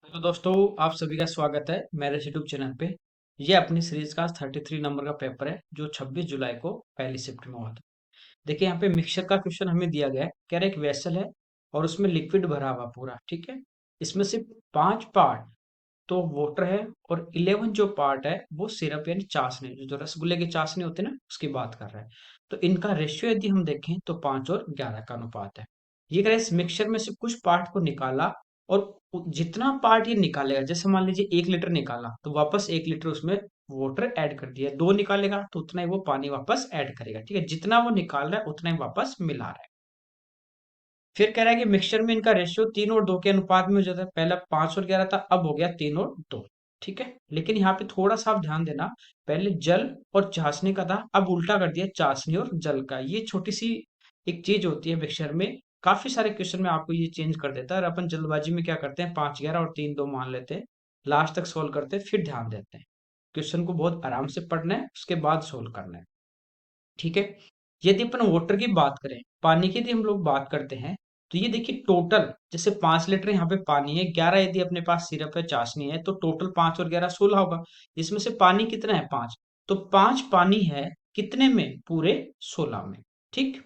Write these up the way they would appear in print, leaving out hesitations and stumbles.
तो दोस्तों, आप सभी का स्वागत है मेरे यूट्यूब चैनल पे। ये अपनी सीरीज का 33 नंबर का पेपर है जो 26 जुलाई को पहली शिफ्ट में हुआ था। देखिए, यहाँ पे मिक्सचर का क्वेश्चन हमें दिया गया है। कह रहा है एक वेसल है और उसमें लिक्विड भरा हुआ पूरा, ठीक है। इसमें से 5 पार्ट तो वाटर है और 11 जो पार्ट है वो सिरप यानी चाशनी, जो रसगुल्ले की चाशनी होती है ना, उसकी बात कर रहा है। तो इनका रेशियो यदि हम देखें तो 5 और 11 का अनुपात है। ये कह रहा है इस मिक्सचर में से कुछ पार्ट को निकाला और जितना पार्ट ये निकालेगा, जैसे मान लीजिए 1 लीटर निकाला तो वापस 1 लीटर उसमें वाटर ऐड कर दिया। 2 निकालेगा तो उतना ही वो पानी वापस ऐड करेगा, ठीक है। जितना वो निकाल रहा है उतना ही वापस मिला रहा है। फिर कह रहा है कि मिक्सचर में इनका रेशियो 3 और 2 के अनुपात में हो जाता है। पहला 5 और 11 था, अब हो गया 3 और 2, ठीक है। लेकिन यहाँ पे थोड़ा सा आप ध्यान देना, पहले जल और चाशनी का था, अब उल्टा कर दिया चाशनी और जल का। ये छोटी सी एक चीज होती है मिक्सचर में। काफी सारे क्वेश्चन में आपको ये चेंज कर देता है और अपन जल्दबाजी में क्या करते हैं, 5 11 और 3 2 मान लेते हैं। लास्ट तक सोल्व करते हैं, फिर ध्यान देते हैं। क्वेश्चन को बहुत आराम से पढ़ना है, उसके बाद सोल्व करना है, ठीक है। यदि अपन वाटर की बात करें, पानी की यदि हम लोग बात करते हैं, तो ये देखिए टोटल, जैसे 5 लीटर यहाँ पे पानी है, 11 यदि अपने पास सिरप है, चाशनी है, तो टोटल 5 और 11 16 होगा। इसमें से पानी कितना है, 5। तो 5 पानी है कितने में, पूरे 16 में, ठीक।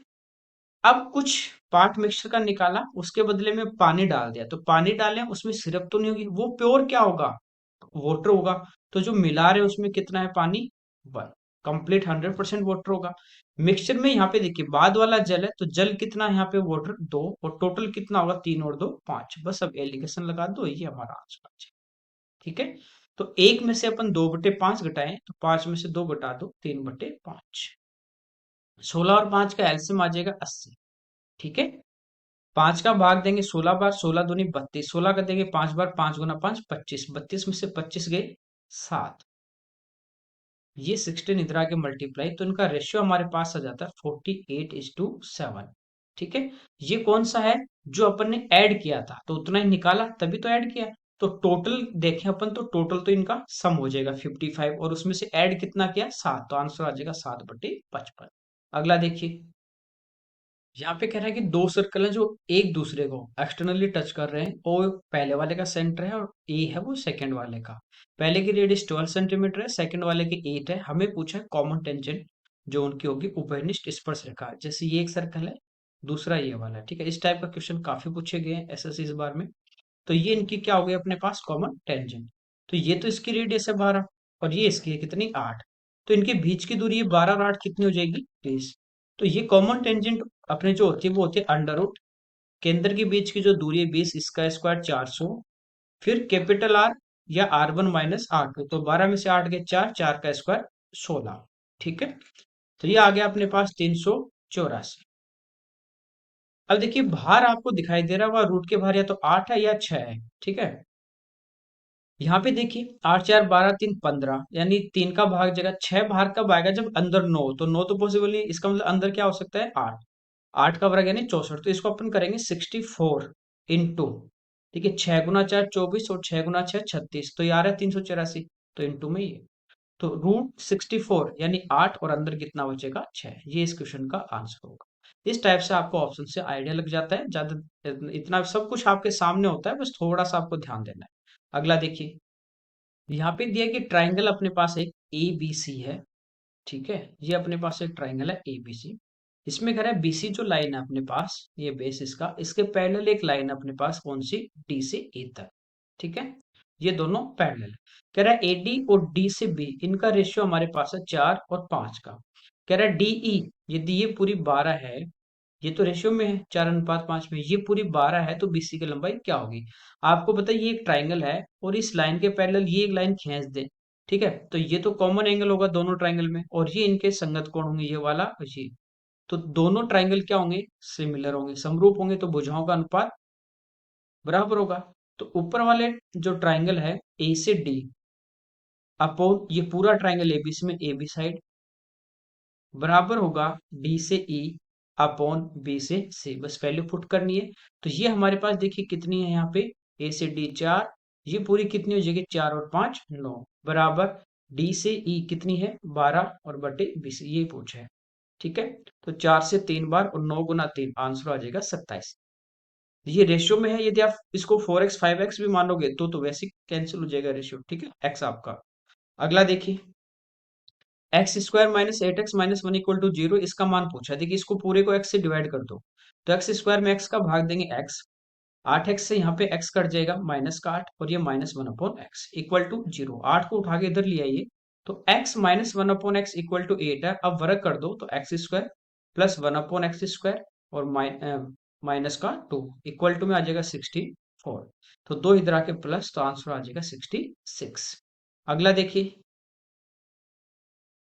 अब कुछ पार्ट मिक्सचर का निकाला, उसके बदले में पानी डाल दिया, तो पानी डालें उसमें सिरप तो नहीं होगी, वो प्योर क्या होगा, वाटर होगा। तो जो मिला रहे हैं उसमें कितना है पानी, 1। कंप्लीट 100% वाटर होगा। मिक्सचर में यहाँ पे देखिए बाद वाला जल है, तो जल कितना है यहाँ पे, वाटर 2, और टोटल कितना होगा, 3 और 2 5। बस अब एलिगेशन लगा दो, ये हमारा आंसर है, ठीक है। तो 1 में से अपन 2/5 घटाएं, तो 5 में से 2 घटा दो, 3/5। 16 और 5 का एलसीएम आ जाएगा 80, ठीक है। 5 का भाग देंगे 16 बार, 16 दूनी 32, 16 का देंगे 5 बार, 5 गुना 5 25, 32 में से 25 गए 7। ये 16 इधर आके मल्टीप्लाई, तो इनका रेशियो हमारे पास आ जाता है 48:7, ठीक है। ये कौन सा है, जो अपन ने ऐड किया था, तो उतना ही निकाला तभी तो ऐड किया। तो टोटल देखें अपन, तो टोटल तो इनका सम हो जाएगा 55, और उसमें से ऐड कितना किया, 7, तो आंसर आ जाएगा 7/55। अगला देखिए, यहाँ पे कह रहा है कि दो सर्कल हैं जो एक दूसरे को एक्सटर्नली टच कर रहे हैं, और पहले वाले का सेंटर है और ए है वो सेकंड वाले का। पहले की रेडियस 12 सेंटीमीटर है, सेकंड वाले की 8 है। हमें पूछा है कॉमन टेंजेंट जो उनकी होगी उभयनिष्ठ स्पर्श रेखा। जैसे ये एक सर्कल है, दूसरा ये वाला है, ठीक है। इस टाइप का क्वेश्चन काफी पूछे गए हैं एसएससी इस बार में। तो ये इनकी क्या हो गई अपने पास, कॉमन टेंजेंट। तो ये तो इसकी रेडियस है 12 और ये इसकी है कितनी, 8। तो इनके बीच की दूरी 12 और 8 कितनी हो जाएगी, 20। तो ये कॉमन टेंजेंट अपने जो होती है वो होती है अंडर रूट केंद्र के बीच की जो दूरी है 20, इसका स्क्वायर 400, फिर कैपिटल आर या R1 - R2, तो 12 में से 8 गए 4, 4 का स्क्वायर 16, ठीक है। तो ये आ गया अपने पास 384। अब देखिए भार आपको दिखाई दे रहा होगा, रूट के भार या तो 8 है या 6 है, ठीक है। यहाँ पे देखिए 8 4 12 3 15, यानी 3 का भाग जगह 6 बाहर कब आएगा, जब अंदर 9, तो 9 तो पॉसिबल नहीं, इसका मतलब अंदर क्या हो सकता है, 8। 8 का वर्ग यानी 64, तो इसको अपन करेंगे 64 इंटू, ठीक है। 6 गुना 4 24 और 6 गुना 6 36, तो ये आ रहा है 384, तो इंटू में ये, तो √64 यानी 8 और अंदर कितना बचेगा, 6। ये इस क्वेश्चन का आंसर होगा। इस टाइप से आपको ऑप्शन से आइडिया लग जाता है, ज्यादा इतना सब कुछ आपके सामने होता है, बस थोड़ा सा आपको ध्यान देना है। अगला देखिए, यहाँ पे दिया कि ट्राइंगल अपने पास एक ए बी सी है, ठीक है। ये अपने पास एक ट्राइंगल है ए बी सी। इसमें कह रहा है बीसी जो लाइन है अपने पास, ये बेस इसका, इसके पैरेलल एक लाइन है अपने पास, कौन सी, डी से ए तक, ठीक है। ये दोनों पैरेलल है। कह रहा है एडी और डी से बी, इनका रेशियो हमारे पास है 4 और 5 का। कह रहा है डीई, यदि ये पूरी 12 है, ये तो रेशियो में है 4 अनुपात 5 में, ये पूरी 12 है, तो बीसी की लंबाई क्या होगी। आपको पता है ये एक ट्राइंगल है और इस लाइन के पैरेलल ये एक लाइन खींच दे, ठीक है। तो ये तो कॉमन एंगल होगा दोनों ट्राइंगल में, और ये इनके संगत कोण होंगे, ये वाला और ये। तो दोनों ट्राइंगल क्या होंगे, सिमिलर होंगे, समरूप होंगे, तो भुजाओं का अनुपात बराबर होगा। तो ऊपर वाले जो ट्राइंगल है ए से डी अपॉन ये पूरा ट्राइंगल एबीसी में ए बी साइड बराबर होगा डी से ई अपॉन बी से सी। बस वैल्यू पुट करनी है। तो ये हमारे पास देखिए कितनी है यहाँ पे, ए से डी 4, ये पूरी कितनी हो जाएगी, 4 और 5 9, बराबर डी से ई कितनी है, 12 और बटे बी से, ये पूछा है, ठीक है। तो 4 से 3 बार और 9 गुना 3, आंसर आ जाएगा 27। ये रेशियो में है, यदि आप इसको 4x 5x भी मानोगे तो वैसे कैंसिल हो जाएगा रेशियो, ठीक है, x आपका। अगला देखिए, x square minus 8x minus one equal to zero, इसका मान पूछा है। देखिए इसको पूरे को x से डिवाइड कर दो, तो एक्स स्क्वायर में x का भाग देंगे x, 8x से यहाँ पे x कट जाएगा, माइनस का 8, और ये minus one upon x equal to zero. 8 को उठा के इधर ले आइए, तो x minus one upon x equal to 8 है। अब वर्ग कर दो, तो x square plus one upon x square और माइनस का 2 इक्वल टू में आ जाएगा 64। तो दो इधर आके प्लस, तो आंसर आ जाएगा 66। अगला देखिए,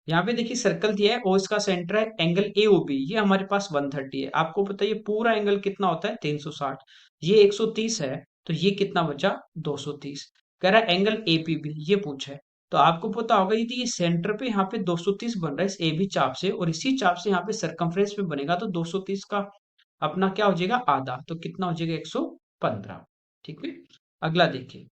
यहाँ पे देखिए सर्कल दिया है, ओ इसका सेंटर है, एंगल ए ओ बी ये हमारे पास 130 है। आपको पता है ये पूरा एंगल कितना होता है, 360। ये 130 है, तो ये कितना बचा, 230। कह रहा है एंगल ए पी बी ये पूछा है। तो आपको पता होगा यदि ये सेंटर पे यहाँ पे 230 बन रहा है इस ए बी चाप से, और इसी चाप से यहाँ पे सरकमफ्रेंस पे बनेगा, तो 230 का अपना क्या हो जाएगा, आधा, तो कितना हो जाएगा, 115। ठीक है। अगला देखिए,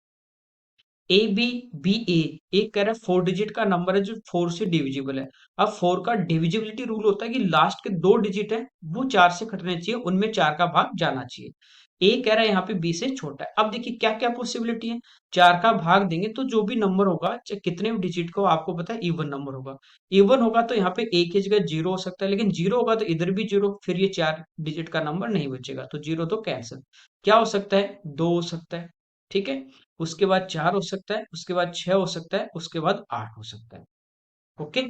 ए बी बी ए, एक कह रहा है 4 डिजिट का नंबर है जो 4 से डिविजिबल है। अब 4 का डिविजिबिलिटी रूल होता है कि लास्ट के 2 डिजिट है वो 4 से कटने चाहिए, उनमें 4 का भाग जाना चाहिए। ए कह रहा है यहाँ पे बी से छोटा है। अब देखिए क्या क्या पॉसिबिलिटी है, 4 का भाग देंगे तो जो भी नंबर होगा, चाहे कितने भी डिजिट का हो, आपको पता है इवन नंबर होगा। इवन होगा तो यहाँ पे ए की जगह जीरो हो सकता है, लेकिन जीरो होगा तो इधर भी जीरो, फिर ये 4 डिजिट का नंबर नहीं बचेगा, तो जीरो तो कैंसिल। क्या हो सकता है, 2 हो सकता है, ठीक है। उसके बाद 4 हो सकता है, उसके बाद 6 हो सकता है, उसके बाद 8 हो सकता है। ओके।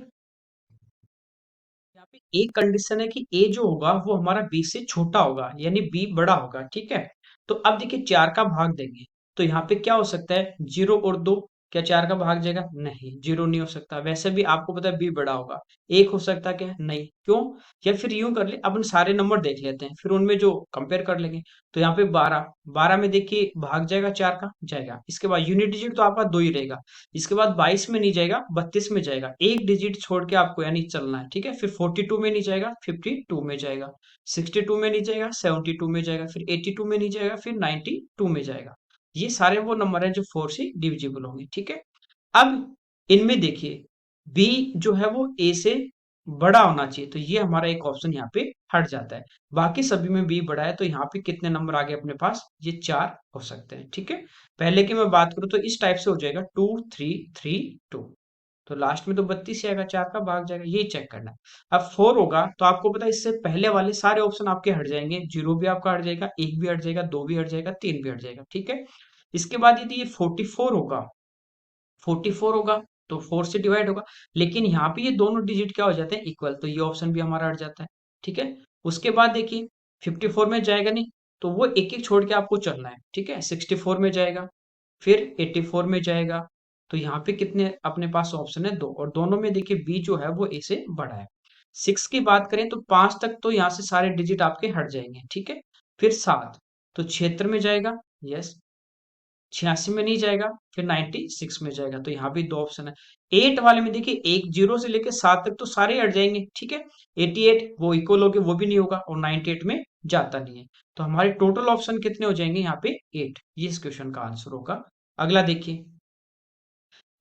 यहाँ पे एक कंडीशन है कि ए जो होगा वो हमारा बी से छोटा होगा, यानी बी बड़ा होगा, ठीक है। तो अब देखिए 4 का भाग देंगे, तो यहाँ पे क्या हो सकता है, 0 और 2, क्या 4 का भाग जाएगा, नहीं, 0 नहीं हो सकता। वैसे भी आपको पता है बी बड़ा होगा। एक हो सकता है क्या, नहीं, क्यों। या फिर यूं कर ले, अपन सारे नंबर देख लेते हैं, फिर उनमें जो कंपेयर कर लेंगे। तो यहाँ पे 12, 12 में देखिए भाग जाएगा 4 का, जाएगा। इसके बाद यूनिट डिजिट तो आपका 2 ही रहेगा। इसके बाद 22 में नहीं जाएगा, 32 में जाएगा, एक डिजिट छोड़ के आपको यानी चलना है, ठीक है। फिर 42 में नहीं जाएगा, 52 में जाएगा, 62 में नहीं जाएगा, 72 में जाएगा, फिर 82 में नहीं जाएगा, फिर 92 में जाएगा। ये सारे वो नंबर हैं जो 4 से डिविजिबल होंगे, ठीक है। अब इनमें देखिए बी जो है वो ए से बड़ा होना चाहिए, तो ये हमारा एक ऑप्शन यहाँ पे हट जाता है। बाकी सभी में बी बड़ा है, तो यहाँ पे कितने नंबर आ गए अपने पास, ये 4 हो सकते हैं, ठीक है। पहले की मैं बात करूं तो इस टाइप से हो जाएगा 2 3 3 2, तो लास्ट में तो 32 ही आएगा, 4 का भाग जाएगा, ये चेक करना है। अब 4 होगा तो आपको पता है इससे पहले वाले सारे ऑप्शन आपके हट जाएंगे, जीरो भी आपका हट जाएगा, एक भी हट जाएगा, दो भी हट जाएगा, तीन भी हट जाएगा, ठीक है। इसके बाद यदि ये 44 होगा, 44 होगा तो 4 से डिवाइड होगा, लेकिन यहाँ पे ये दोनों डिजिट क्या हो जाते हैं, इक्वल, तो ये ऑप्शन भी हमारा हट जाता है, ठीक है। उसके बाद देखिए 54 में जाएगा नहीं, तो वो एक एक छोड़ के आपको चलना है, ठीक है। 64 में जाएगा, फिर 84 में जाएगा। तो यहाँ पे कितने अपने पास ऑप्शन है, दो, और दोनों में देखिए बी जो है वो ए से बड़ा है। 6 की बात करें तो 5 तक तो यहाँ से सारे डिजिट आपके हट जाएंगे, ठीक है। फिर 7, तो 76 में जाएगा, यस। 86 में नहीं जाएगा, फिर 96 में जाएगा, तो यहाँ भी दो ऑप्शन है। 8 वाले में देखिए एक जीरो से लेके 7 तक तो सारे हट जाएंगे, ठीक है। 88 वो इक्वल हो गए, वो भी नहीं होगा, और 98 में जाता नहीं है। तो हमारे टोटल ऑप्शन कितने हो जाएंगे यहाँ पे, 8, ये इस क्वेश्चन का आंसर होगा। अगला देखिए,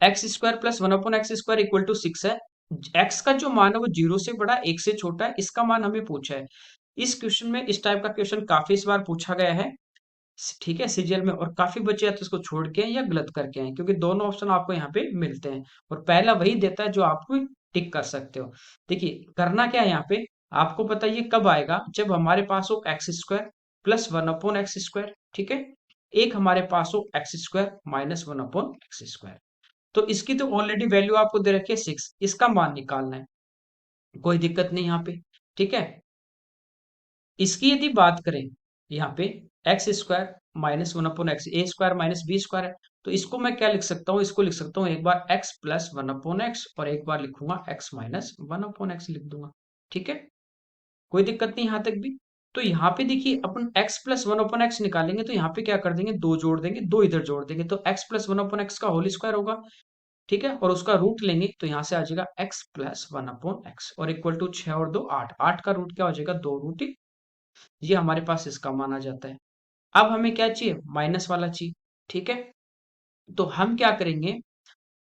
x square plus one upon x square equal to 6 है। एक्स का जो मान है वो जीरो से बड़ा, एक से छोटा है, इसका मान हमें पूछा है। इस क्वेश्चन में इस टाइप का क्वेश्चन काफी इस बार पूछा गया है, ठीक है, सीजीएल में, और काफी बच्चे या तो इसको छोड़ के हैं या गलत करके हैं, क्योंकि दोनों ऑप्शन आपको यहाँ पे मिलते हैं, और पहला वही देता है जो आपको टिक कर सकते हो। देखिए करना क्या है यहाँ पे, आपको पता है ये कब आएगा, जब हमारे पास हो x square plus one upon x square, ठीक है। एक हमारे पास हो x square minus one upon x square, तो इसकी तो ऑलरेडी वैल्यू आपको दे रखी है 6, इसका मान निकालना है, कोई दिक्कत नहीं यहाँ पे, ठीक है। इसकी यदि बात करें यहाँ पे, x square minus one upon x, a square minus b square है, तो इसको मैं क्या लिख सकता हूँ, इसको लिख सकता हूँ एक बार x plus one upon x, और एक बार लिखूंगा x minus one upon x लिख दूंगा, ठीक है। कोई दिक्कत नहीं यहाँ तक भी। तो यहाँ पे देखिए अपन x plus one upon x निकालेंगे, तो यहाँ पे क्या कर देंगे, दो जोड़ देंगे, दो इधर जोड़ देंगे, तो x plus one upon x का होल स्क्वायर होगा, ठीक है। और उसका रूट लेंगे तो यहाँ से आ जाएगा x plus one upon x, और इक्वल टू 6 और 2 8, 8 का रूट क्या हो जाएगा, 2 रूट, ये हमारे पास इसका माना जाता है। अब हमें क्या चाहिए, माइनस वाला चाहिए, ठीक है। तो हम क्या करेंगे,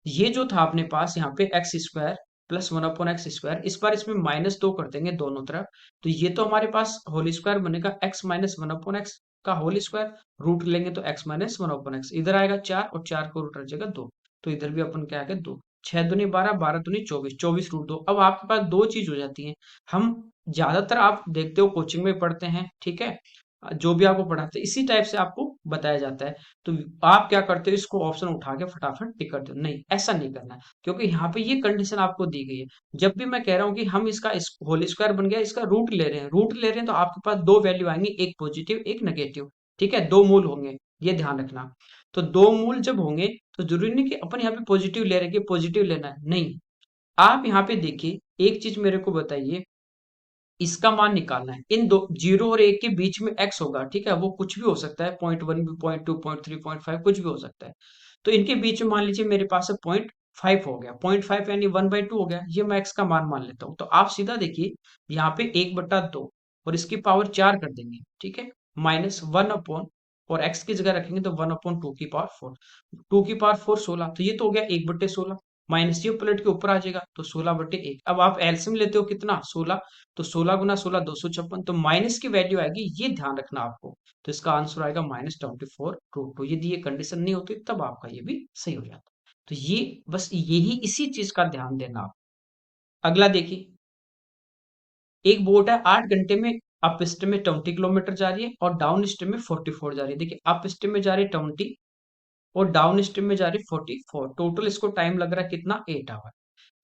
ये जो था अपने पास यहाँ पे x square plus one upon x square, इस बार इसमें -2 कर देंगे दोनों तरफ, तो ये तो हमारे पास होल स्क्वायर बनेगा x minus one upon x, का होल स्क्वायर, रूट लेंगे तो x minus one open x, इधर आएगा 4 और 4 को रूट रचेगा 2, तो इधर भी अपन क्या आएगा 2, 6 दूनी 12, 12 दूनी 24, 24 रूट 2। अब आपके पास दो चीज हो जाती है। हम ज्यादातर आप देखते हो कोचिंग में पढ़ते हैं, ठीक है, जो भी आपको पढ़ाते हैं इसी टाइप से आपको बताया जाता है। तो आप क्या करते हो, इसको ऑप्शन उठा के फटाफट टिक करते हो, नहीं ऐसा नहीं करना है, क्योंकि यहाँ पे ये कंडीशन आपको दी गई है। जब भी मैं कह रहा हूँ कि हम इसका इस होल स्क्वायर बन गया, इसका रूट ले रहे हैं, रूट ले रहे हैं, तो आपके पास दो वैल्यू आएंगी, एक पॉजिटिव एक नेगेटिव, ठीक है, दो मूल होंगे, ये ध्यान रखना। तो दो मूल जब होंगे तो जरूरी नहीं कि अपन यहाँ पे पॉजिटिव ले रहे हैं कि पॉजिटिव लेना है, नहीं। आप यहाँ पे देखिए, एक चीज मेरे को बताइए, इसका मान निकालना है, इन दो जीरो और एक के बीच में एक्स होगा, ठीक है, वो कुछ भी हो सकता है, 0.1 भी, 0.2, 0.3, 0.5, कुछ भी हो सकता है। तो इनके बीच में मान लीजिए मेरे पास है 0.5 हो गया, 0.5 यानी 1/2 हो गया, ये मैं एक्स का मान मान लेता हूँ। तो आप सीधा देखिए, यहाँ पे 1/2 और इसकी पावर 4 कर देंगे, ठीक है, माइनस 1 अपॉन, और एक्स की जगह रखेंगे तो 1/2 की पावर 4, 2 की पावर 4 16, तो ये तो हो गया 1/16, माइनस ये पलट के ऊपर आ जाएगा तो 16/1। अब आप एलसीएम लेते हो कितना, 16, तो 16 × 16 256, तो माइनस की वैल्यू आएगी, ये ध्यान रखना आपको। तो इसका आंसर आएगा -24√2। यदि ये कंडीशन नहीं होती तब आपका ये भी सही हो जाता। तो ये बस यही इसी चीज का ध्यान देना आप। अगला देखिए, एक बोट है 8 घंटे में अप स्ट्रीम में 20 किलोमीटर जा रही है और डाउन स्ट्रीम में 44 जा रही है। देखिए अप स्ट्रीम में जा रही है 20 और डाउन स्ट्रीम में जा रही है 44, टोटल इसको टाइम लग रहा है कितना, 8 आवर।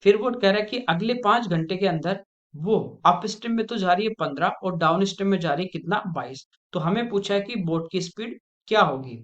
फिर वो कह रहा है कि अगले 5 घंटे के अंदर वो अप स्ट्रीम में तो जा रही है 15 और डाउन स्ट्रीम में जा रही है कितना, 22। तो हमें पूछा है कि बोट की स्पीड क्या होगी।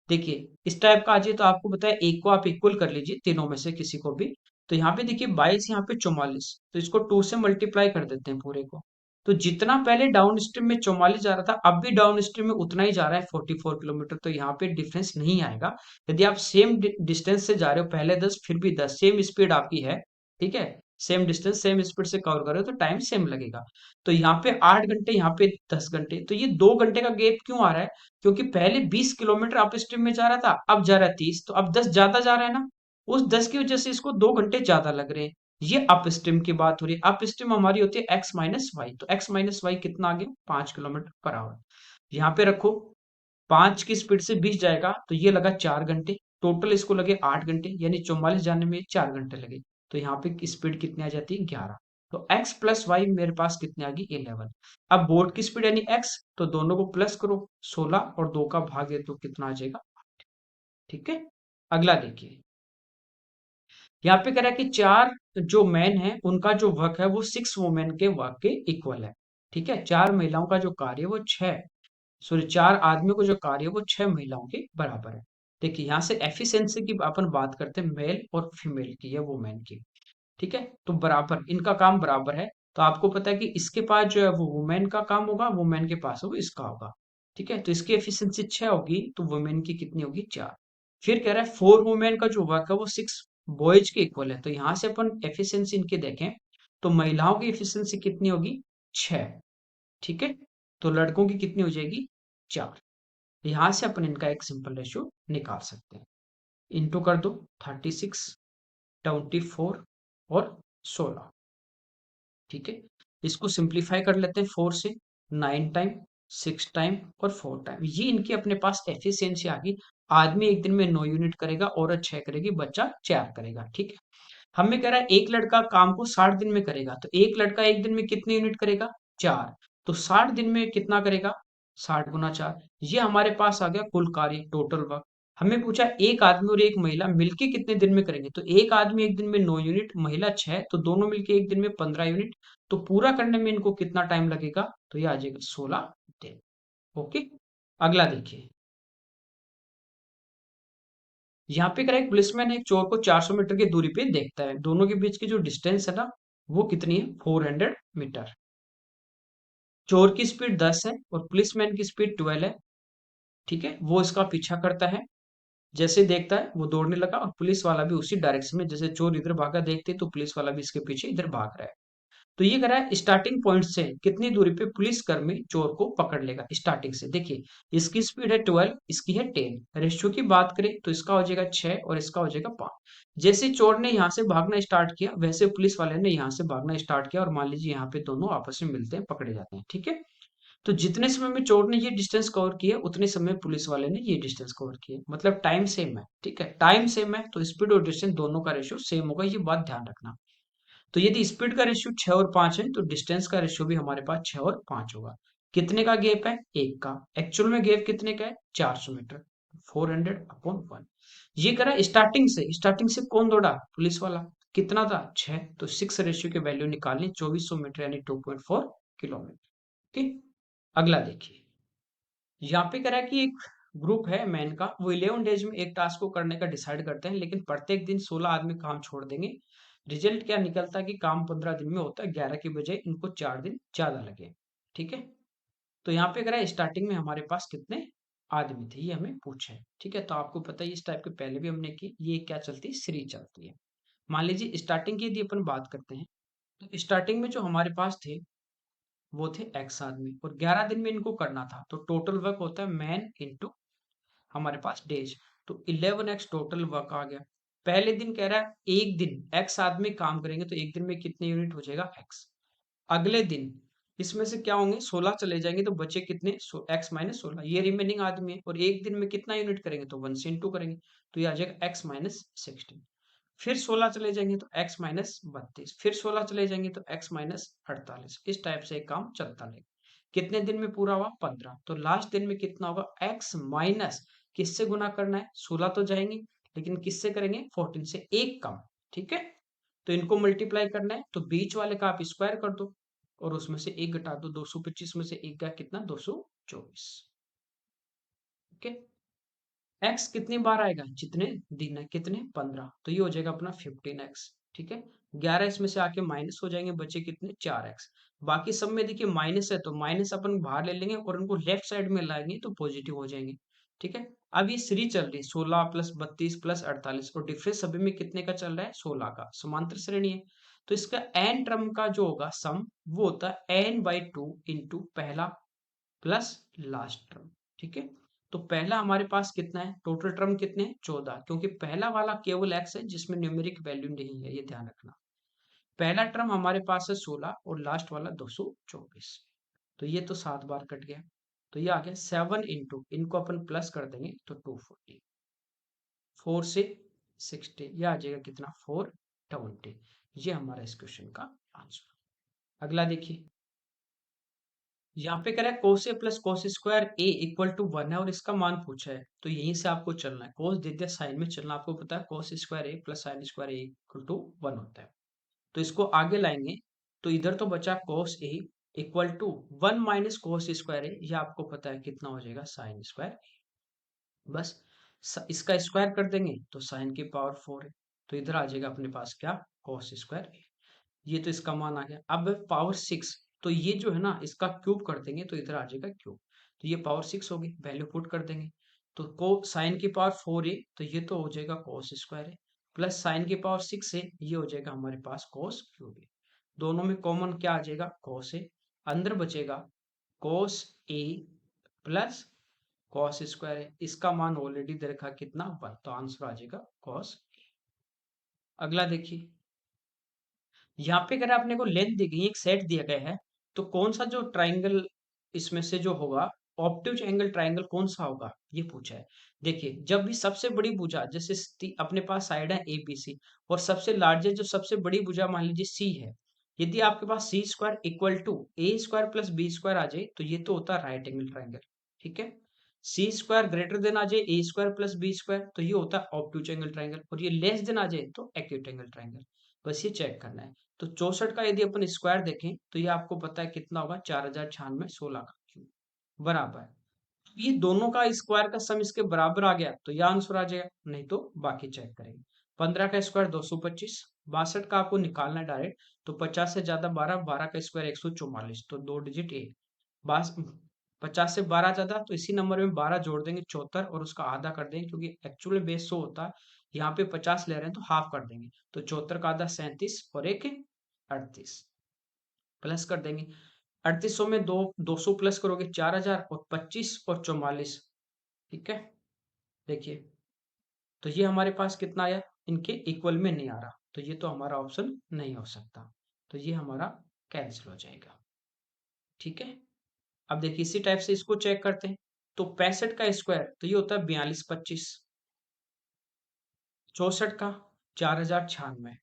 देखिए इस टाइप का आ जाए तो आपको बताया, एक को आप इक्वल कर लीजिए तीनों में से किसी को भी। तो यहाँ पे देखिए 22, यहाँ पे 44, तो इसको 2 से मल्टीप्लाई कर देते हैं पूरे को। तो जितना पहले डाउन स्ट्रीम में 44 जा रहा था, अब भी डाउन स्ट्रीम में उतना ही जा रहा है 44 किलोमीटर, तो यहाँ पे डिफरेंस नहीं आएगा। यदि आप सेम डिस्टेंस से जा रहे हो, पहले 10 फिर भी 10, सेम स्पीड आपकी है, ठीक है, सेम डिस्टेंस सेम स्पीड से कवर कर रहे हो तो टाइम सेम लगेगा। तो यहाँ पे 8 घंटे, यहाँ पे 10 घंटे, तो ये 2 घंटे का गैप क्यों आ रहा है, क्योंकि पहले 20 किलोमीटर अप स्ट्रीम में जा रहा था, अब जा रहा है 30, तो अब 10 ज्यादा जा रहा है ना, उस 10 की वजह से इसको 2 घंटे ज्यादा लग रहे हैं। ये अप स्ट्रीम की बात हो रही है, अप स्ट्रीम हमारी होती है एक्स माइनस वाई, तो एक्स माइनस वाई कितना आ गया, 5 किलोमीटर पर आवर। यहाँ पे रखो, 5 की स्पीड से 20 जाएगा तो ये लगा 4 घंटे, टोटल इसको लगे 8 घंटे, यानी 44 जाने में 4 घंटे लगे। तो यहाँ पे स्पीड कितनी आ जाती है, 11। तो x प्लस वाई मेरे पास कितनी आ गई, 11। अब बोर्ड की स्पीड यानी x, तो दोनों को प्लस करो, 16 और 2 का भाग दे तो कितना आ जाएगा, ठीक है। अगला देखिए, यहाँ पे कह रहा है कि 4 जो मैन है उनका जो वर्क है वो 6 वुमेन के वर्क के इक्वल है, ठीक है, 4 महिलाओं का जो कार्य है वो 6, सॉरी 4 आदमियों को जो कार्य है वो 6 महिलाओं के बराबर है। देखिए यहाँ से एफिशिएंसी की अपन बात करते हैं, मेल और फीमेल की या वुमेन की, ठीक है, तो बराबर इनका काम बराबर है। तो आपको पता है कि इसके पास जो है वो वुमेन का काम होगा, वुमेन के पास वो इसका होगा, ठीक है, तो इसकी एफिशिएंसी 6 होगी तो वुमेन की कितनी होगी, 4। फिर कह रहा है 4 वुमेन का जो वर्क है वो 6 बॉयज के इक्वल है, तो यहाँ से अपन एफिशिएंसी इनके देखें तो महिलाओं की एफिशिएंसी कितनी होगी, 6, ठीक है, तो लड़कों की कितनी हो जाएगी, 4। यहां से अपन इनका एक सिंपल रेशियो निकाल सकते हैं, इंटू कर दो, 36, 24 और 16, ठीक है। इसको सिंप्लीफाई कर लेते हैं 4 से, 9 टाइम, 6 टाइम और 4 टाइम, ये इनकी अपने पास एफिशिएंसी आ गई। आदमी एक दिन में 9 यूनिट करेगा, औरत 6 करेगी, बच्चा 4 करेगा, ठीक है। हमें कह रहा है एक लड़का काम को 60 दिन में करेगा, तो एक लड़का एक दिन में कितने यूनिट करेगा, 4, तो 60 दिन में कितना करेगा, 60 × 4, ये हमारे पास आ गया कुल कार्य, टोटल वर्क। हमें पूछा एक आदमी और एक महिला मिलके कितने दिन में करेंगे, तो एक आदमी एक दिन में 9 यूनिट, महिला 6, तो दोनों मिलके एक दिन में 15 यूनिट, तो पूरा करने में इनको कितना टाइम लगेगा, तो ये आ जाएगा 16 दिन। ओके, अगला देखिए, यहाँ पे करें, पुलिसमैन एक चोर को 400 मीटर की दूरी पे देखता है, दोनों के बीच की जो डिस्टेंस है ना वो कितनी है, 400 मीटर। चोर की स्पीड 10 है और पुलिसमैन की स्पीड 12 है, ठीक है, वो इसका पीछा करता है, जैसे ही देखता है वो दौड़ने लगा और पुलिस वाला भी उसी डायरेक्शन में, जैसे चोर इधर भागा देखते तो पुलिस वाला भी इसके पीछे इधर भाग रहा है। तो ये कह रहा है स्टार्टिंग पॉइंट से कितनी दूरी पे पुलिसकर्मी चोर को पकड़ लेगा, स्टार्टिंग से देखिए, इसकी स्पीड है 12, इसकी है 10, रेशियो की बात करें तो इसका हो जाएगा 6 और इसका हो जाएगा 5। जैसे चोर ने यहाँ से भागना स्टार्ट किया वैसे पुलिस वाले ने यहाँ से भागना स्टार्ट किया और मान लीजिए यहाँ पे दोनों आपस में मिलते हैं, पकड़े जाते हैं, ठीक है। तो जितने समय में चोर ने ये डिस्टेंस कवर किया उतने समय पुलिस वाले ने ये डिस्टेंस कवर किया, मतलब टाइम सेम है। ठीक है, टाइम सेम है तो स्पीड और डिस्टेंस दोनों का रेशियो सेम होगा, ये बात ध्यान रखना। तो यदि स्पीड का रेशियो 6 और 5 है तो डिस्टेंस का रेशियो भी हमारे पास 6 और 5 होगा। कितने का गैप है? एक का। एक्चुअल में गैप कितने का है? 400 मीटर। 400/1। ये करा स्टार्टिंग से कौन दौड़ा? पुलिस वाला। कितना था? 6। तो 6 रेशियो की वैल्यू निकालनी, 2400 मीटर यानी 2.4 किलोमीटर। ठीक। अगला देखिए, यहाँ पे कह रहा है कि एक ग्रुप है मैन का, वो 11 डेज में एक टास्क को करने का डिसाइड करते हैं, लेकिन प्रत्येक दिन 16 आदमी काम छोड़ देंगे। रिजल्ट क्या निकलता है कि काम 15 दिन में होता है, 11 की बजाय इनको 4 दिन ज्यादा लगे। ठीक है, तो यहाँ पे कह रहा है स्टार्टिंग में हमारे पास कितने आदमी थे, ये हमें पूछा है। ठीक है, तो आपको पता है इस टाइप के पहले भी हमने की, ये क्या चलती है? सीरीज चलती है। मान लीजिए स्टार्टिंग की यदि अपन बात करते हैं, तो स्टार्टिंग में जो हमारे पास थे वो थे एक्स आदमी, और 11 दिन में इनको करना था, तो टोटल वर्क होता है मैन इंटू हमारे पास डेज। तो 11x टोटल वर्क आ गया। पहले दिन कह रहा है एक दिन एक्स आदमी काम करेंगे, तो एक दिन में कितने यूनिट हो जाएगा? एक्स। अगले दिन इसमें से क्या होंगे? 16 चले जाएंगे, तो बचे कितने? x-16, ये रिमेनिंग आदमी है, और एक दिन में कितना यूनिट करेंगे? तो 1 से इंटू करेंगे, तो ये आ जाएगा x-16। फिर 16 चले जाएंगे तो x-32, फिर 16 चले जाएंगे तो x-48। इस टाइप से एक काम चलता रहेगा। कितने दिन में पूरा हुआ? 15। तो लास्ट दिन में कितना होगा? x माइनस किससे गुना करना है? 16 तो जाएंगे, लेकिन किससे करेंगे? 14 से, एक कम। ठीक है, तो इनको मल्टीप्लाई करना है, तो बीच वाले का आप स्क्वायर कर दो और उसमें से एक घटा दो। 225 में से एक गया कितना? 224। ओके, एक्स कितनी बार आएगा? जितने दिन है। कितने? 15। तो ये हो जाएगा अपना 15x। ठीक है, 11 इसमें से आके माइनस हो जाएंगे, बचे कितने? 4x। बाकी सब में देखिए माइनस है, तो माइनस अपन बाहर ले लेंगे और उनको लेफ्ट साइड में लाएंगे तो पॉजिटिव हो जाएंगे। ठीक है, अब ये सीरीज चल रही है 16 प्लस 32 प्लस 48, और डिफरेंस सभी में कितने का चल रहा है? 16 का। समांतर श्रेणी है, तो इसका एन टर्म का जो होगा सम, वो होता है n/2 इंटू पहला प्लस लास्ट टर्म। ठीक है, तो पहला हमारे पास कितना है? टोटल टर्म कितने हैं? 14, क्योंकि पहला वाला केवल x है जिसमें न्यूमेरिक वैल्यू नहीं है, ये ध्यान रखना। पहला टर्म हमारे पास है 16 और लास्ट वाला 224। तो ये तो 7 बार कट गया, तो ये आ गया 7 इंटू, इनको अपन प्लस कर देंगे तो 240। 4 से 60, ये आ जाएगा कितना? 420। ये हमारा इस क्वेश्चन का आंसर। अगला देखिए, यहाँ पे कह रहा है cos a plus cos square A equal to 1 है और इसका मान पूछा है, तो यहीं से आपको चलना है। कोस दे दिया, साइन में चलना। आपको पता है cos square A plus sine square A equal to 1 होता है, तो इसको आगे लाएंगे। तो इधर तो बचा cos a equal to 1 minus cos square a, ये आपको पता है कितना हो जाएगा? Sine square. बस इसका स्क्वायर कर देंगे तो साइन की पावर 4 है, तो इधर आ जाएगा अपने पास क्या? Cos square. ये तो इसका मान आ गया। अब पावर 6, तो ये जो है ना इसका क्यूब कर देंगे तो इधर आ जाएगा क्यूब, तो ये पावर 6 होगी, वैल्यू पुट कर देंगे। तो को साइन की पावर 4 है, तो ये तो हो जाएगा कोस स्क्वायर है, प्लस साइन की पावर 6 है, ये हो जाएगा हमारे पास कोस क्यूब है। दोनों में कॉमन क्या आ जाएगा? कोस है। अंदर बचेगा कोस ए प्लस कॉस स्क्वायर है, इसका मान ऑलरेडी दे रखा कितना? 1, तो आंसर आ जाएगा कॉस। अगला देखिए, यहाँ पे अगर आपने को लेंथ दी गई, एक सेट दिया गया है, तो कौन सा जो ट्राइंगल इसमें से जो होगा, ऑब्टयूज एंगल ट्राइंगल कौन सा होगा, ये पूछा है। देखिए, जब भी सबसे बड़ी भुजा, जैसे अपने पास साइड है ए बी सी, और सबसे लार्जेस्ट जो सबसे बड़ी भुजा मान लीजिए सी है, यदि आपके पास c square equal to a square plus b square आ जाए, तो ये तो होता है राइट एंगल ट्राइंगल। ठीक है, सी स्क्वायर ग्रेटर देन आ जाए ए स्क्वायर प्लस बी स्क्वायर, तो ये होता है ऑब्टयूज एंगल ट्राइंगल, और ये लेस देन आ जाए तो एक्यूट एंगल ट्राइंगल। बस ये चेक करना है। तो 64 का यदि अपन स्क्वायर देखें तो ये आपको पता है कितना होगा? 4096 16 का क्यूब बराबर। ये दोनों का स्क्वायर का सम इसके बराबर आ गया तो ये आंसर आ जाएगा, नहीं तो बाकी चेक करेंगे। 15 का स्क्वायर 225, 62 का आपको निकालना है डायरेक्ट, तो 50 से ज्यादा 12, 12 का स्क्वायर 144, तो 2 डिजिट ए। बास 50 से 12 ज्यादा, तो इसी नंबर में 12 जोड़ देंगे 74, और उसका आधा कर देंगे, क्योंकि एक्चुअली बेस 100 होता है, यहाँ पे 50 ले रहे हैं तो हाफ कर देंगे, तो 74 का आधा 37 और एक 38, प्लस कर देंगे। 3800 में 200 प्लस करोगे 4000, और 25 और 44। ठीक है, देखिए, तो ये हमारे पास कितना आया? इनके इक्वल में नहीं आ रहा, तो ये तो हमारा ऑप्शन नहीं हो सकता, तो ये हमारा कैंसिल हो जाएगा। ठीक है, अब देखिए इसी टाइप से इसको चेक करते हैं। तो 65 का स्क्वायर तो ये होता है 4225, 64 का 4096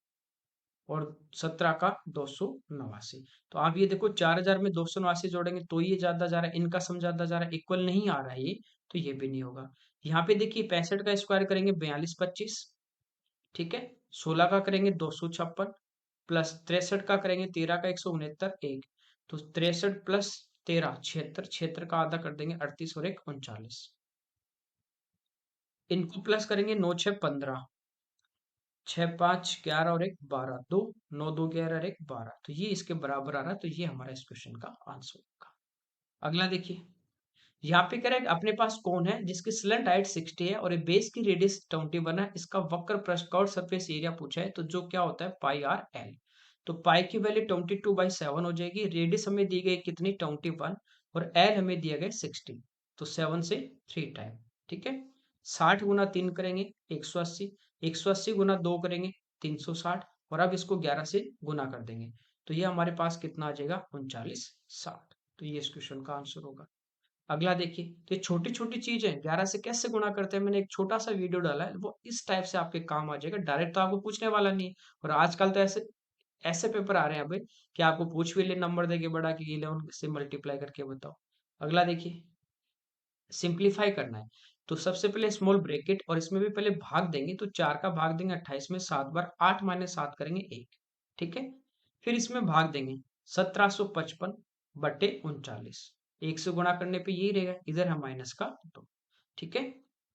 और 17 का 289। तो आप ये देखो 4000 में 289 जोड़ेंगे तो ये ज्यादा जा रहा है, इनका सम ज्यादा जा रहा है, इक्वल नहीं आ रहा है ये, तो ये भी नहीं होगा। यहाँ पे देखिए 65 का स्क्वायर करेंगे 4225, ठीक है, 16 का करेंगे 256 प्लस 63 का करेंगे 13 का 169 एक, तो 63 प्लस 13 76, 76 का आधा कर देंगे 38 और एक 39, इनको प्लस करेंगे 9 6 15, 6 5 11 और एक 12, 2 9 2 11 और एक 12, तो ये इसके बराबर आ रहा है, तो ये हमारा इस क्वेश्चन का आंसर होगा। अगला देखिए, यहाँ पे करें अपने पास कौन है जिसकी स्लैंट हाइट 60 है और बेस की रेडियस 21 है, इसका वक्र पृष्ठ का और सरफेस एरिया पूछा है, तो जो क्या होता है पाई आर एल। तो पाई की वैल्यू 22/7 हो जाएगी, रेडियस हमें दी गई कितनी 21 और एल हमें दिया गया 60, तो 7 से 3 टाइम, ठीक है। 60 गुना 3 करेंगे 180, 180 गुना 2 करेंगे 360, और अब इसको 11 से गुना कर देंगे, तो ये हमारे पास कितना आ जाएगा 3960, तो ये इस क्वेश्चन का आंसर होगा। अगला देखिए, तो ये छोटी छोटी चीज है, 11 से कैसे गुणा करते हैं मैंने एक छोटा सा वीडियो डाला है, वो इस टाइप से आपके काम आ जाएगा, डायरेक्ट तो आपको पूछने वाला नहीं है। और आजकल तो ऐसे ऐसे पेपर आ रहे हैं अभी कि आपको पूछ भी ले नंबर देके बड़ा कि 11 से मल्टीप्लाई करके बताओ। अगला देखिए, सिंप्लीफाई करना है, तो सबसे पहले स्मॉल ब्रैकेट और इसमें भी पहले भाग देंगे, तो 4 का भाग देंगे 28 में 7 बार, 8 माइनस 7 करेंगे 1, ठीक है। फिर इसमें भाग देंगे 1755 बटे 39, 1 से गुणा करने पे यही रहेगा, इधर है माइनस का 2, ठीक है।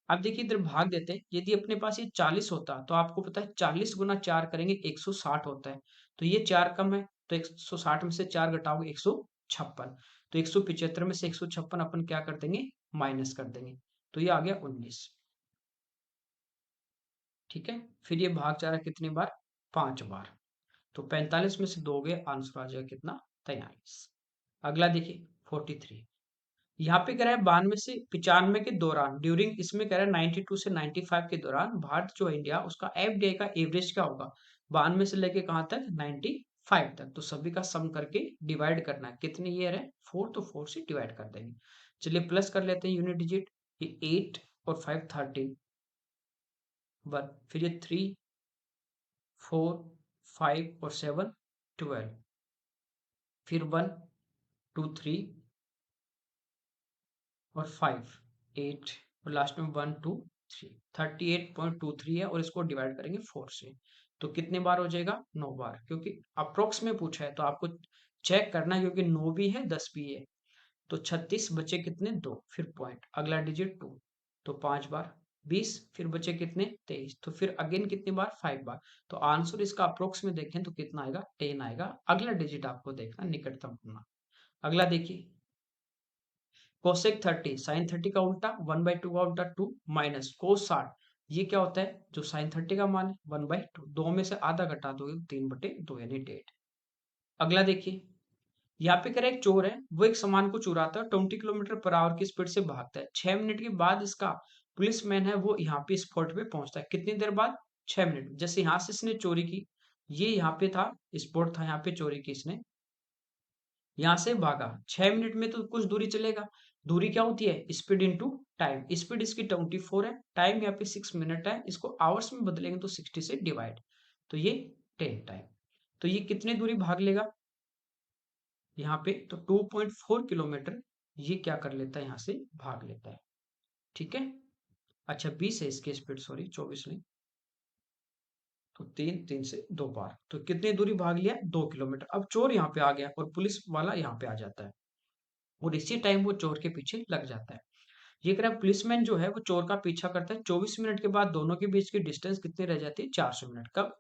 अब देखिए इधर भाग देते हैं, यदि अपने पास ये 40 होता तो आपको पता है 40 गुना 4 करेंगे 160 होता है, तो ये 4 कम है, तो 160 में से 4 घटाओगे 156, तो 175 में से 156 अपन क्या कर देंगे माइनस कर देंगे, तो ये आ गया 19, ठीक है। फिर ये भाग जा रहा है कितनी बार 5 बार, तो 45 में से 2 गए, आंसर आ जाएगा कितना 43। अगला देखिए 43, यहाँ पे कह रहा है 92 से 95 के दौरान, ड्यूरिंग इसमें कह रहा है 92 से 95 के दौरान भारत जो है इंडिया उसका एफडीआई का एवरेज क्या होगा, 92 से लेके कहाँ तक 95 तक, तो सभी का सम करके डिवाइड करना है, कितने ईयर है 4, तो 4 से डिवाइड कर देंगे। चलिए प्लस कर लेते हैं यूनिट डिजिट, ये 8 और 5 13 1, फिर ये 3 4 5 और 7 12, फिर 1 2 3 और 5 8 और लास्ट में 1 2 3, 38.23 है, और इसको डिवाइड करेंगे 4 से, तो कितने बार हो जाएगा 9 बार, क्योंकि अप्रोक्स में पूछा है तो आपको चेक करना है, क्योंकि 9 भी है 10 भी है, तो 36 बचे कितने 2, फिर पॉइंट अगला डिजिट 2, तो 5 बार 20, फिर बचे कितने 23, तो फिर अगेन कितनी बार 5 बार, तो आंसर इसका अप्रोक्स में देखें तो कितना आएगा 10 आएगा। अगला डिजिट आपको देखना निकटतम होना। अगला देखिए, कोसेक 30 साइन 30 का उल्टा 1/2 का उल्टा 2 माइनस कोस 60, ये क्या होता है जो साइन 30 का मान है 1/2, 2 में से आधा घटा दोगे 3/2 यानी 1.5। अगला देखिए, यहाँ पे कह रहा है एक चोर है, वो एक सामान को चुराता है 20 किलोमीटर पर आवर की स्पीड से भागता है, 6 मिनट के बाद इसका पुलिसमैन है वो यहाँ पे स्पॉट पे पहुंचता है, कितनी देर बाद 6 मिनट, जैसे यहाँ से इसने चोरी की, ये यहाँ पे था स्पॉट था यहाँ पे चोरी की इसने, यहाँ से भागा 6 मिनट में तो कुछ दूरी चलेगा, दूरी क्या होती है स्पीड इंटू टाइम, स्पीड इसकी 24 है, टाइम यहाँ पे 6 मिनट है, इसको आवर्स में बदलेंगे तो 60 से डिवाइड, तो ये 10 टाइम, तो ये कितने दूरी भाग लेगा यहाँ पे, तो 2.4 किलोमीटर ये क्या कर लेता है यहाँ से भाग लेता है, ठीक है। अच्छा 20 है इसकी स्पीड, सॉरी 24 नहीं, तो 3 से 2 बार, तो कितनी दूरी भाग लिया 2 किलोमीटर। अब चोर यहाँ पे आ गया और पुलिस वाला यहाँ पे आ जाता है, और इसी टाइम वो चोर के पीछे लग जाता है। ये कह रहा है पुलिसमैन जो है वो चोर का पीछा करता है, 24 मिनट के बाद दोनों के बीच की डिस्टेंस कितनी रह जाती है 400 मिनट। कब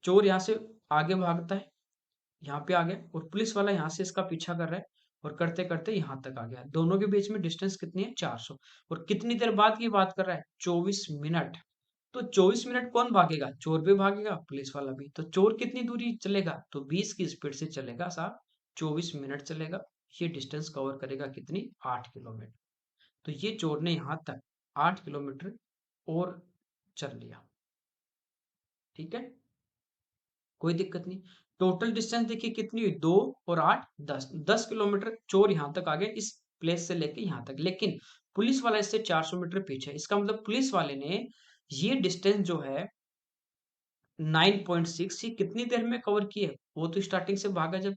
चोर यहाँ से आगे भागता है, यहाँ पे आ गया, और पुलिस वाला यहाँ से इसका पीछा कर रहा है और करते करते यहाँ तक आ गया, दोनों के बीच में डिस्टेंस कितनी है 400, और कितनी देर बाद की बात कर रहा है 24 मिनट, तो 24 मिनट कौन भागेगा चोर भी भागेगा पुलिस वाला भी, तो चोर कितनी दूरी चलेगा तो 20 की स्पीड से चलेगा साहब, 24 मिनट चलेगा, ये डिस्टेंस कवर करेगा कितनी 8 किलोमीटर, तो ये चोर ने यहाँ तक 8 किलोमीटर और चल लिया, ठीक है, कोई दिक्कत नहीं। टोटल डिस्टेंस देखिए कितनी हुई, 2 और 8 10, 10 किलोमीटर चोर यहाँ तक आ गए इस प्लेस से लेके यहाँ तक। लेकिन पुलिस वाला इससे 400 मीटर पीछे है। इसका मतलब पुलिस वाले ने ये डिस्टेंस जो है 9.6 ये कितनी देर में कवर किए? वो तो स्टार्टिंग से भागा जब,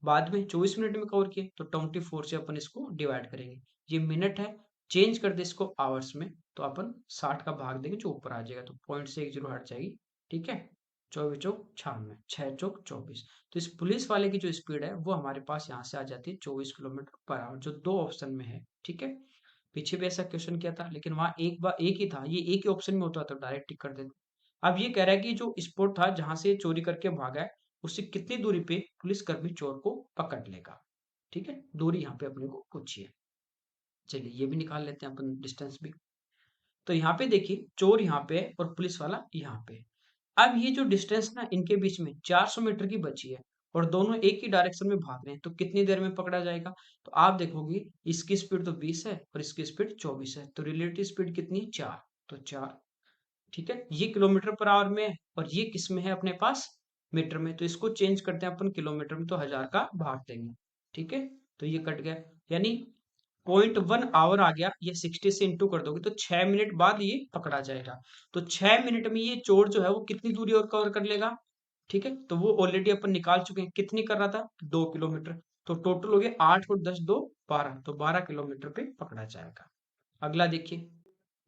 बाद में 24 मिनट में कवर किए, तो 24 से अपन इसको डिवाइड करेंगे। ये मिनट है, चेंज कर दे इसको आवर्स में, तो अपन 60 का भाग देंगे जो ऊपर आ जाएगा, तो पॉइंट से 1 जीरो हट जाएगी। ठीक है, 24 चौक 96, 6 चौक 24। तो इस पुलिस वाले की जो स्पीड है वो हमारे पास यहाँ से आ जाती है 24 किलोमीटर पर आवर, जो दो ऑप्शन में है। ठीक है, पीछे भी ऐसा क्वेश्चन किया था, लेकिन वहां एक बार एक ही था, ये एक ही ऑप्शन में होता तो डायरेक्ट टिक कर देते। अब ये कह रहा है कि जो स्पॉट था जहां से चोरी करके भागा है, उससे कितनी दूरी पे पुलिसकर्मी चोर को पकड़ लेगा। ठीक है, दूरी यहाँ पे अपने को पूछी है। चलिए ये भी निकाल लेते हैं अपन, डिस्टेंस भी। तो यहाँ पे देखिए चोर यहाँ पे है और पुलिस वाला यहाँ पे है। अब ये जो डिस्टेंस ना इनके बीच में 400 मीटर की बची है, और दोनों एक ही डायरेक्शन में भाग रहे हैं, तो कितनी देर में पकड़ा जाएगा? तो आप देखोगे इसकी स्पीड तो 20 है और इसकी स्पीड 24 है, तो रिलेटिव स्पीड कितनी है? 4। तो 4। ठीक है, ये किलोमीटर पर आवर में है और ये किस में है अपने पास? मीटर में। तो इसको चेंज करते हैं अपन किलोमीटर में, तो 1000 का भाग देंगे। ठीक है, तो ये कट गया, यानी 0.1 आवर आ गया। ये 60 से इंटू कर दोगे तो 6 मिनट बाद ये पकड़ा जाएगा। तो 6 मिनट में ये चोर जो है वो कितनी दूरी और कवर कर लेगा? ठीक है, तो वो ऑलरेडी अपन निकाल चुके हैं, कितनी कर रहा था? 2 किलोमीटर। तो टोटल हो गया 8 और 10 2 12, तो 12 किलोमीटर पे पकड़ा जाएगा। अगला देखिए,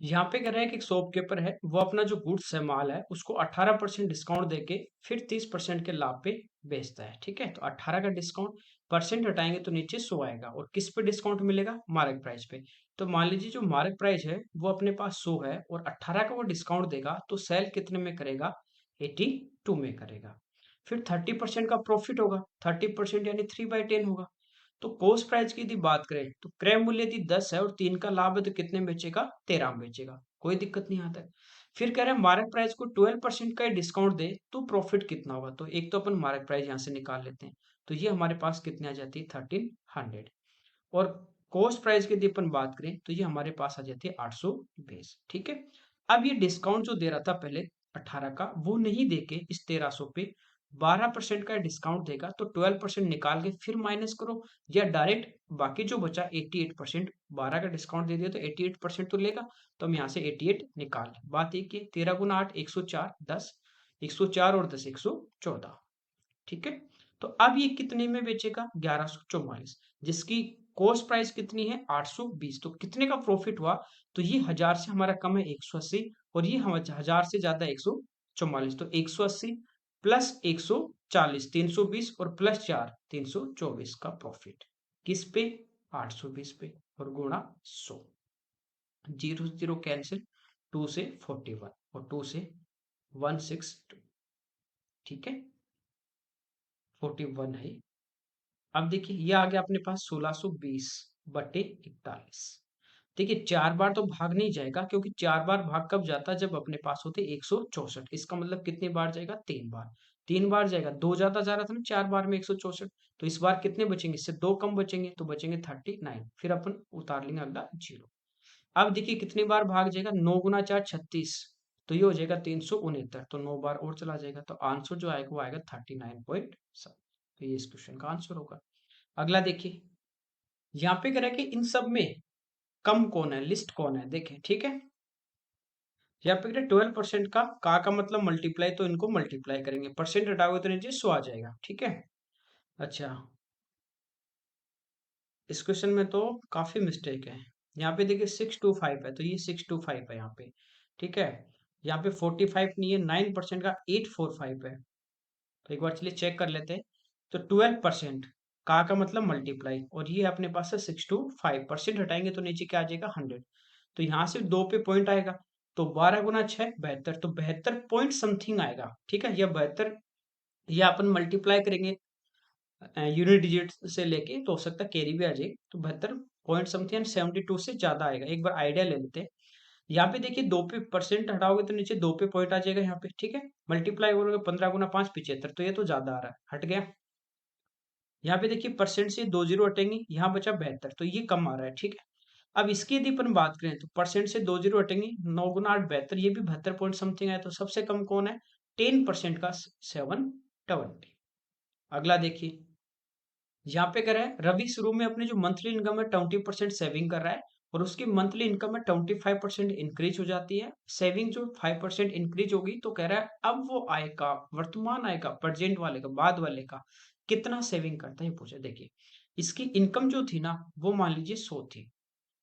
यहाँ पे कह रहा है कि एक शॉपकीपर है, वो अपना जो गुड्स है, माल है, उसको 18% डिस्काउंट देके फिर 30% के लाभ पे बेचता है। ठीक है, तो 18 का डिस्काउंट, परसेंट हटाएंगे तो नीचे 100 आएगा, और किस पे डिस्काउंट मिलेगा? मार्क प्राइस पे। तो मान लीजिए जो मार्क प्राइस है वो अपने पास 100 है और 18 का वो डिस्काउंट देगा, तो सेल कितने में करेगा? 82 में करेगा। फिर 30% का प्रॉफिट होगा, 30% यानी 3/10 होगा। तो कॉस्ट प्राइस की यदि बात करें तो क्रय मूल्य यदि 10 है और 3 का लाभ है, तो कितने में बेचेगा? 13 में बेचेगा, कोई दिक्कत नहीं आता है। फिर कह रहे हैं मार्क प्राइस को 12% का डिस्काउंट दे तो प्रॉफिट कितना होगा? तो एक तो अपन मार्क प्राइस यहाँ से निकाल लेते हैं, तो ये हमारे पास कितने आ जाती है? 1300। और कॉस्ट प्राइस की यदि अपन बात करें तो ये हमारे पास आ जाती है 820। ठीक है, अब ये डिस्काउंट जो दे रहा था पहले 18 का, वो नहीं देके इस 1300 पे 12% का डिस्काउंट देगा, तो 12% निकाल के फिर माइनस करो, या डायरेक्ट बाकी जो बचा 88%, 12 का डिस्काउंट दे दिया तो 88% तो लेगा, तो हम यहाँ से 88 निकाल लें। बात एक ही, 13 गुना 8 104, 10, 104 और 10 114। ठीक है, तो अब ये कितने में बेचेगा? 1144, जिसकी कॉस्ट प्राइस कितनी है? 820। तो कितने का प्रॉफिट हुआ? तो ये 1000 से हमारा कम है 180, और ये हम 1000 से ज्यादा 144, तो 180 प्लस 140 320, और प्लस 4 324 का प्रॉफिट किस पे? 820 पे, और गुणा 100। 0 0 कैंसिल, 2 से 41 और 2 से 162। ठीक है, 41 है। अब देखिए ये आ गया अपने पास 1620/41। देखिए 4 बार तो भाग नहीं जाएगा, क्योंकि 4 बार भाग कब जाता है? जब अपने पास होते 164। इसका मतलब कितने बार जाएगा? 3 बार। 3 बार जाएगा, दो ज्यादा जा रहा था ना 4 बार में 164, तो इस बार कितने बचेंगे? इससे दो कम बचेंगे, तो बचेंगे 39। फिर अपन उतार लेंगे अगला जीरो। अब देखिए कितनी बार भाग जाएगा? 9 गुना 4 36, तो ये हो जाएगा 369, तो 9 बार और चला जाएगा, तो आंसर जो आएगा वो आएगा 39.7। तो ये इस क्वेश्चन का आंसर होगा। अगला देखिए, यहाँ पे कह रहा है कि इन सब में कम कौन है, लिस्ट कौन है, देखें। ठीक है, यहाँ पे 12% का मतलब मल्टीप्लाई, तो इनको मल्टीप्लाई करेंगे, परसेंट हटाओगे तो नीचे 100 आ जाएगा। ठीक है, अच्छा, इस क्वेश्चन में तो काफी मिस्टेक है। यहाँ पे देखिए 625 है, तो ये 625 है यहाँ पे। ठीक है, यहाँ पे 45 नहीं है, 9% का 845 है। तो एक बार चलिए चेक कर लेते हैं। तो 12% का मतलब मल्टीप्लाई, और ये अपने पास है 625, परसेंट हटाएंगे तो नीचे क्या आ जाएगा? 100। तो यहाँ से 2 पे पॉइंट आएगा, तो 12 गुना 6 72, तो 72 पॉइंट समथिंग आएगा। ठीक है, या 72, या अपन मल्टीप्लाई करेंगे यूनिट डिजिट से लेके, तो हो सकता है कैरी भी आ जाए, तो 72 पॉइंट समथिंग 72 से ज्यादा आएगा। एक बार आइडिया ले लेते हैं। यहाँ पे देखिए 2 पे परसेंट हटाओगे तो नीचे 2 पे पॉइंट आ जाएगा यहाँ पे। ठीक है, मल्टीप्लाई करोगे 15 गुना 5 75, तो ये तो ज्यादा आ रहा है, हट गया। यहाँ पे देखिए परसेंट से 2 जीरो हटेंगे, यहाँ बचा 72, तो ये कम आ रहा है। ठीक है, अब इसकी यदि अपन बात करें तो परसेंट से 2 जीरो हटेंगे, 9 गुना 8 72, ये भी 72 पॉइंट समथिंग है। तो सबसे कम कौन है? 10% का 720। अगला देखिए, यहाँ पे कह रहा है रवि शुरू में अपने जो मंथली इनकम है 20% सेविंग कर रहा है और उसकी मंथली इनकम में 25% इंक्रीज हो जाती है। सेविंग जो 5% इंक्रीज होगी तो कह रहा है अब वो आय का, वर्तमान आय का, प्रेजेंट वाले का, बाद वाले का कितना सेविंग करता है ये पूछा। देखिए इसकी इनकम जो थी ना वो मान लीजिए 100 थी,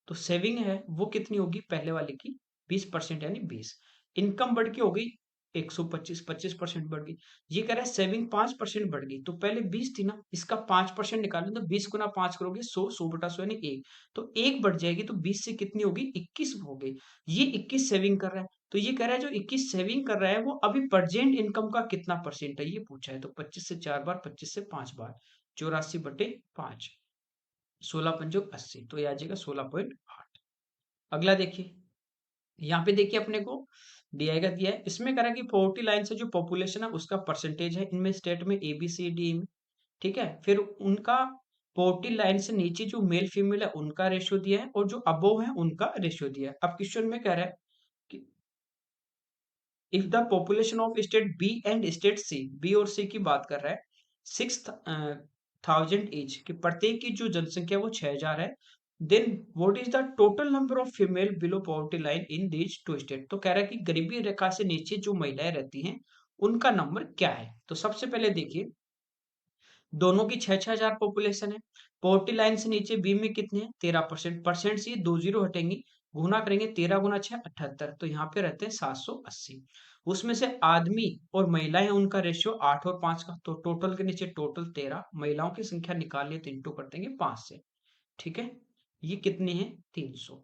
तो सेविंग है वो कितनी होगी पहले वाले की 20% यानी 20। इनकम बढ़ के हो गई 125, 25% बढ़ गई। ये कह रहा है सेविंग 5% बढ़ गई, तो पहले 20 थी ना, इसका 5% निकालें तो 20 गुना 5 करोगे 100, 100 बटा 100 यानी 1, तो 1 बढ़ जाएगी, तो 20 से कितनी होगी 21 हो गई। ये 21 सेविंग कर रहा है, तो ये कह रहा है जो 21 सेविंग कर रहा है वो अभी प्रेजेंट इनकम का कितना परसेंट है ये पूछा है। तो 25 से 4 बार, 25 से 5 बार, 84/5, 16 पंचों 80, तो ये आ जाएगा 16.8। अगला देखिए, यहाँ पे देखिए अपने को दिया है, इसमें करा कि पोवर्टी लाइन से जो पॉपुलेशन है उसका परसेंटेज है इनमें स्टेट में ए बी सी डी में, ठीक है। फिर उनका पोवर्टी लाइन से नीचे जो मेल फीमेल है उनका रेशियो दिया है और जो अबोव है उनका रेशियो दिया है। अब क्वेश्चन में कह रहा है कि if the population of state B and state C, B और सी की बात कर रहा है, 6,000 ईच, कि प्रत्येक की जो जनसंख्या वो 6,000 है, then what is the total number of female below poverty line in these two state. तो कह रहा है कि गरीबी रेखा से नीचे जो महिलाएं रहती हैं उनका नंबर क्या है। तो सबसे पहले देखिए दोनों की 6,6,000 पॉपुलेशन है, पॉवर्टी लाइन से नीचे बी में कितने हैं 13%, परसेंट से 2 जीरो हटेंगी, गुना करेंगे 13 गुना 6 78, तो यहाँ पे रहते हैं 780। उसमें से आदमी और महिलाएं उनका रेशियो 8 और 5 का, तो टोटल के नीचे टोटल 13, महिलाओं की संख्या निकालिए तो इंटू कर देंगे 5 से, ठीक है। ये कितनी है 300।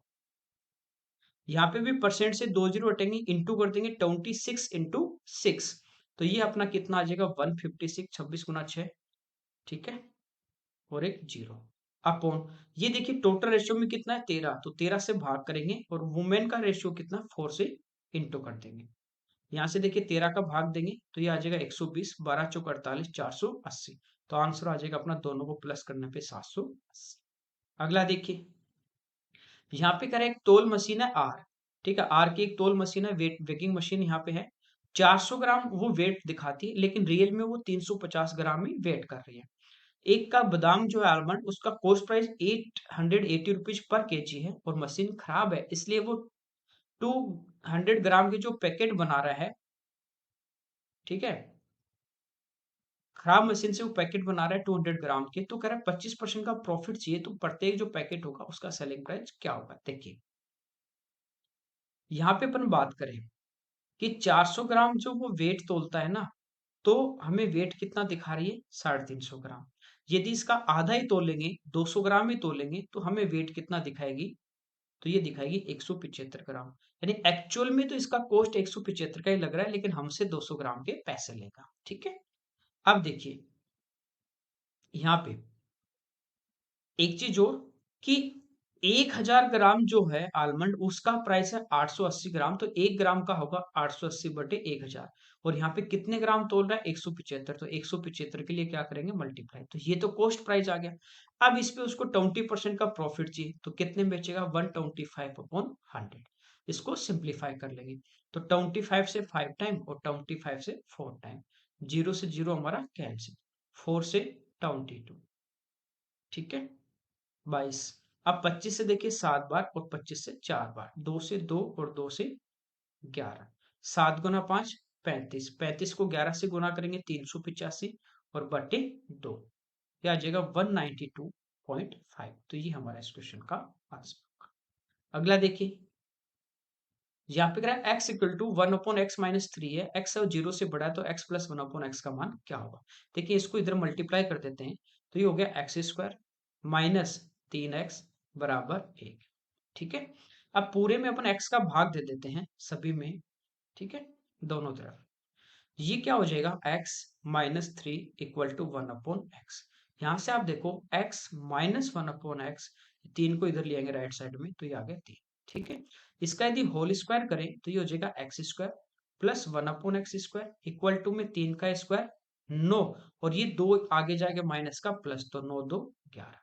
यहाँ पे भी परसेंट से 2 जीरो हटेंगे, इंटू कर देंगे 26 इंटू 6, तो ये अपना कितना आ जाएगा 156, 26 गुना 6, ठीक है, और एक जीरो अपॉन, ये देखिए टोटल रेशियो में कितना है 13, तो 13 से भाग करेंगे और वुमेन का रेशियो कितना 4 से इंटू कर देंगे। यहाँ से देखिए 13 का भाग देंगे तो ये आ जाएगा 120, 12 चौक 48, 480, तो आंसर आ जाएगा अपना दोनों को प्लस करने पे 780। अगला देखिए, यहाँ पे करें एक तोल मशीन है आर, ठीक है, आर की एक तोल मशीन है, वेट वेगिंग मशीन यहाँ पे है, 400 ग्राम वो वेट दिखाती है लेकिन रियल में वो 350 ग्राम ही वेट कर रही है। एक का बादाम जो है आलमंड उसका cost price 880 rupees per KG है और मशीन खराब है इसलिए वो 200 ग्राम के जो पैकेट बना रहा है, ठीक है, खराब मशीन से वो पैकेट बना रहा है 200 ग्राम के, तो कह रहा है 25% का प्रॉफिट चाहिए, तो प्रत्येक जो पैकेट होगा उसका सेलिंग प्राइस क्या होगा। देखिए यहाँ पे अपन बात करें कि 400 ग्राम जो वो वेट तोलता है ना, तो हमें वेट कितना दिखा रही है 350 ग्राम। यदि इसका आधा ही तोलेंगे 200 ग्राम ही तोलेंगे तो हमें वेट कितना दिखाएगी, तो ये दिखाएगी 175 ग्राम, यानी एक्चुअल में तो इसका कॉस्ट 175 का ही लग रहा है लेकिन हमसे 200 ग्राम के पैसे लेगा, ठीक है। अब देखिए यहाँ पे एक चीज और कि 1,000 ग्राम जो है आलमंड उसका प्राइस है 880 ग्राम, तो 1 ग्राम का होगा 880/1000, और यहाँ पे कितने ग्राम तोल रहा है 175, तो 175 के लिए क्या करेंगे मल्टीप्लाई, तो ये तो कॉस्ट प्राइस आ गया। अब इस पे उसको 20% का प्रॉफिट चाहिए, तो कितने में बेचेगा 125/100, इसको सिंप्लीफाई कर लेंगे, तो 25 से 5 टाइम और 25 से 4 टाइम, जीरो से जीरो हमारा कैंसिल, 4 से 22, ठीक है 22। अब 25 से देखिए 7 बार और 25 से 4 बार, 2 से 2 और 2 से 11, 7 गुना 5 35, 35 को 11 से गुना करेंगे 385 और बटे 2, ये आ जाएगा 192.5, तो ये हमारा इस क्वेश्चन का आंसर। अगला देखिए, यहाँ पे कह रहा है एक्स इक्वल टू 1/x-3 है, एक्स और जीरो से बड़ा है तो x प्लस 1/x का मान क्या होगा। देखिए इसको इधर मल्टीप्लाई कर देते हैं तो ये हो गया एक्स स्क्वायर माइनस 3x बराबर 1, ठीक है। अब पूरे में अपन x का भाग दे देते हैं सभी में, ठीक है, दोनों तरफ, ये क्या हो जाएगा x-3 इक्वल टू 1/x। यहाँ से आप देखो x माइनस 1/x, 3 को इधर ले आएंगे राइट साइड में तो ये आ गया 3, ठीक है। इसका यदि होल स्क्वायर करें तो ये हो जाएगा x square plus 1/x square equal to में 3 का स्क्वायर 9, और ये 2 आगे जाके माइनस का प्लस, तो 9 2 11,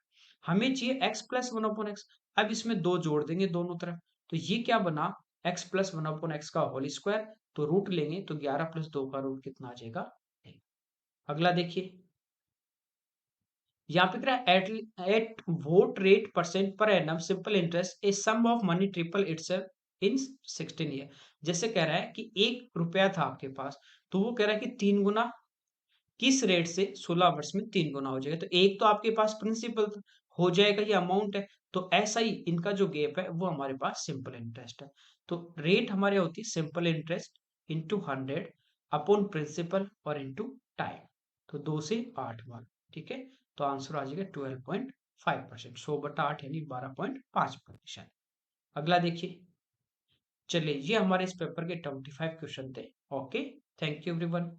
हमें चाहिए x प्लस 1/x। अब इसमें 2 जोड़ देंगे दोनों तरफ, तो ये क्या बना x प्लस 1/x का होल स्क्वायर, तो रूट लेंगे तो 11 प्लस 2 का रूट कितना आ जाएगा 1। अगला देखिए, यहाँ पे क्या at at what rate percent per annum simple interest a sum of money triple itself in 16 year. जैसे कह रहा है कि 1 रुपया था आपके पास, तो वो कह रहा है कि 3 गुना किस रेट से 16 वर्ष में 3 गुना हो जाएगा। तो एक तो आपके पास प्रिंसिपल हो जाएगा, ये अमाउंट है। तो ऐसा ही इनका जो गैप है वो हमारे पास सिंपल इंटरेस्ट है। तो रेट हमारे होती है simple interest into 100 upon principal और इंटू टाइम। तो 2 से 8 बार। ठीक है, तो आंसर आ जाएगा 12.5%। 100/8 यानी 12.5%। अगला देखिए। चलिए, ये हमारे इस पेपर के 25 क्वेश्चन थे। Okay, thank you everyone.